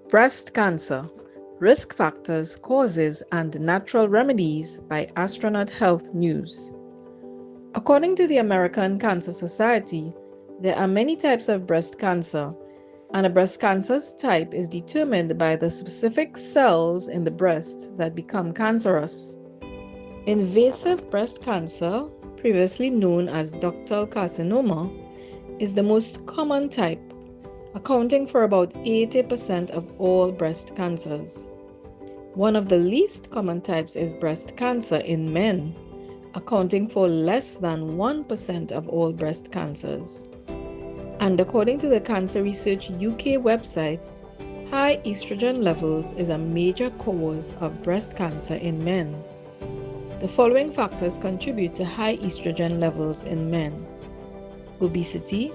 Breast Cancer: Risk Factors, Causes, and Natural Remedies by Astronaut Health News. According to the American Cancer Society, there are many types of breast cancer, and a breast cancer's type is determined by the specific cells in the breast that become cancerous. Invasive breast cancer, previously known as ductal carcinoma, is the most common type, accounting for about 80% of all breast cancers. One of the least common types is breast cancer in men, accounting for less than 1% of all breast cancers. And according to the Cancer Research UK website, high estrogen levels is a major cause of breast cancer in men. The following factors contribute to high estrogen levels in men: obesity,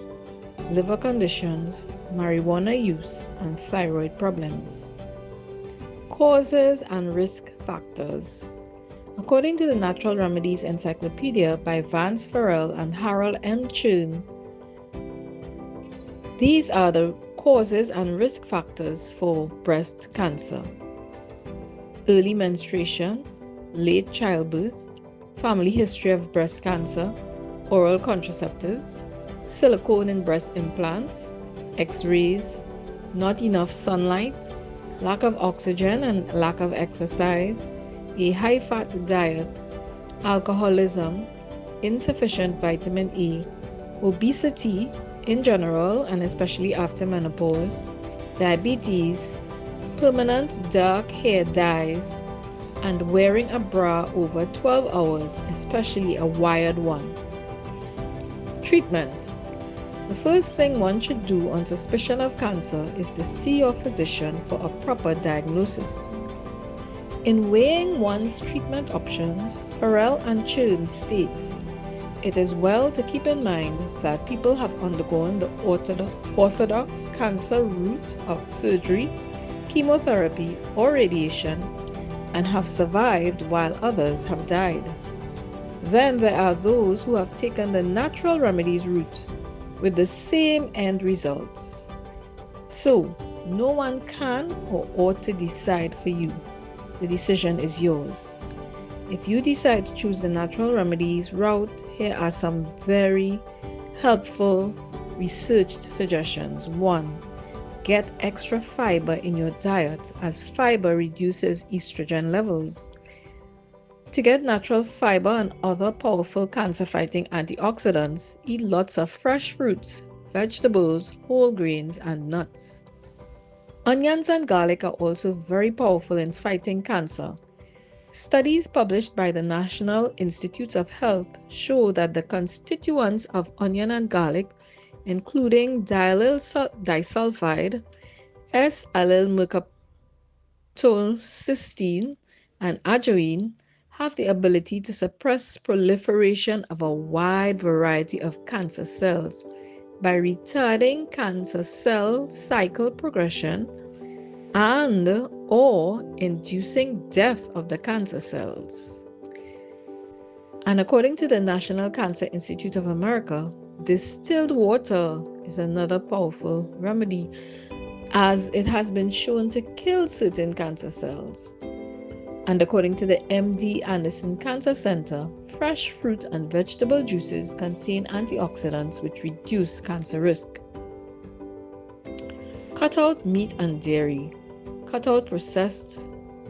liver conditions, marijuana use, and thyroid problems. Causes and risk factors. According to the Natural Remedies Encyclopedia by Vance Farrell and Harold M. Chern, these are the causes and risk factors for breast cancer: early menstruation, late childbirth, family history of breast cancer, oral contraceptives, silicone in breast implants, X-rays, not enough sunlight, lack of oxygen and lack of exercise, a high-fat diet, alcoholism, insufficient vitamin A, obesity in general and especially after menopause, diabetes, permanent dark hair dyes, and wearing a bra over 12 hours, especially a wired one. Treatment. The first thing one should do on suspicion of cancer is to see your physician for a proper diagnosis. In weighing one's treatment options, Farrell and Chern state, it is well to keep in mind that people have undergone the orthodox cancer route of surgery, chemotherapy, or radiation, and have survived while others have died. Then there are those who have taken the natural remedies route with the same end results. So, no one can or ought to decide for you. The decision is yours. If you decide to choose the natural remedies route, here are some very helpful researched suggestions. 1. Get extra fiber in your diet, as fiber reduces estrogen levels. To get natural fiber and other powerful cancer-fighting antioxidants, eat lots of fresh fruits, vegetables, whole grains, and nuts. Onions and garlic are also very powerful in fighting cancer. Studies published by the National Institutes of Health show that the constituents of onion and garlic, including diallyl disulfide, S-allylmercaptolcysteine, and ajoine, have the ability to suppress proliferation of a wide variety of cancer cells by retarding cancer cell cycle progression and or inducing death of the cancer cells. And according to the National Cancer Institute of America, distilled water is another powerful remedy, as it has been shown to kill certain cancer cells. And according to the MD Anderson Cancer Center, fresh fruit and vegetable juices contain antioxidants which reduce cancer risk. Cut out meat and dairy. Cut out processed,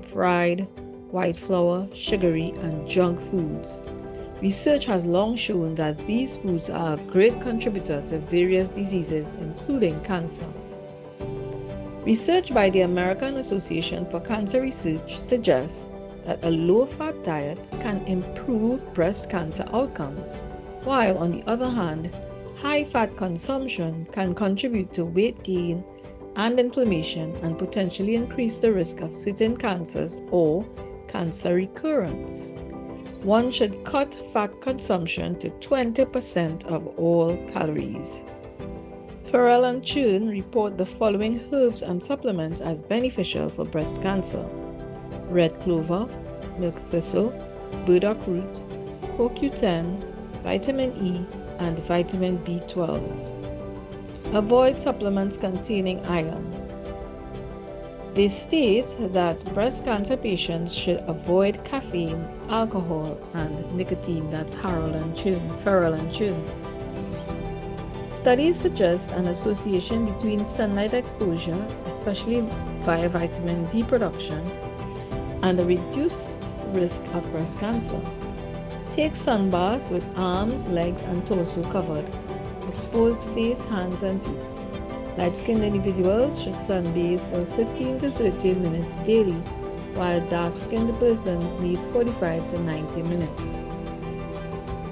fried, white flour, sugary, and junk foods. Research has long shown that these foods are a great contributor to various diseases, including cancer. Research by the American Association for Cancer Research suggests that a low-fat diet can improve breast cancer outcomes, while on the other hand, high-fat consumption can contribute to weight gain and inflammation and potentially increase the risk of certain cancers or cancer recurrence. One should cut fat consumption to 20% of all calories. Farrell and Chern report the following herbs and supplements as beneficial for breast cancer: red clover, milk thistle, burdock root, CoQ10, vitamin E, and vitamin B12. Avoid supplements containing iron. They state that breast cancer patients should avoid caffeine, alcohol, and nicotine. That's Farrell and Chun. Studies suggest an association between sunlight exposure, especially via vitamin D production, and a reduced risk of breast cancer. Take sunbaths with arms, legs, and torso covered. Expose face, hands, and feet. Light-skinned individuals should sunbathe for 15 to 30 minutes daily, while dark-skinned persons need 45 to 90 minutes.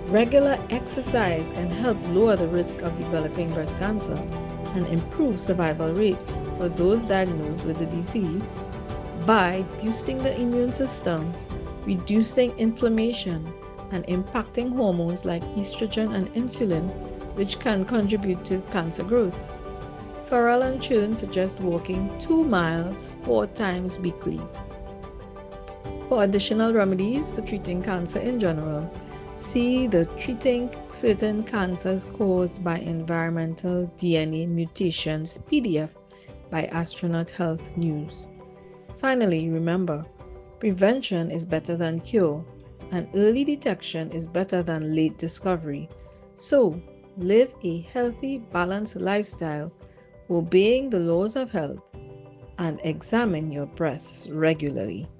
Regular exercise can help lower the risk of developing breast cancer and improve survival rates for those diagnosed with the disease by boosting the immune system, reducing inflammation, and impacting hormones like estrogen and insulin, which can contribute to cancer growth. Farrell and Chun suggest walking 2 miles 4 times weekly. For additional remedies for treating cancer in general, see the Treating Certain Cancers Caused by Environmental DNA Mutations PDF by Astronaut Health News. Finally, remember, prevention is better than cure, and early detection is better than late discovery. So, live a healthy, balanced lifestyle, obeying the laws of health, and examine your breasts regularly.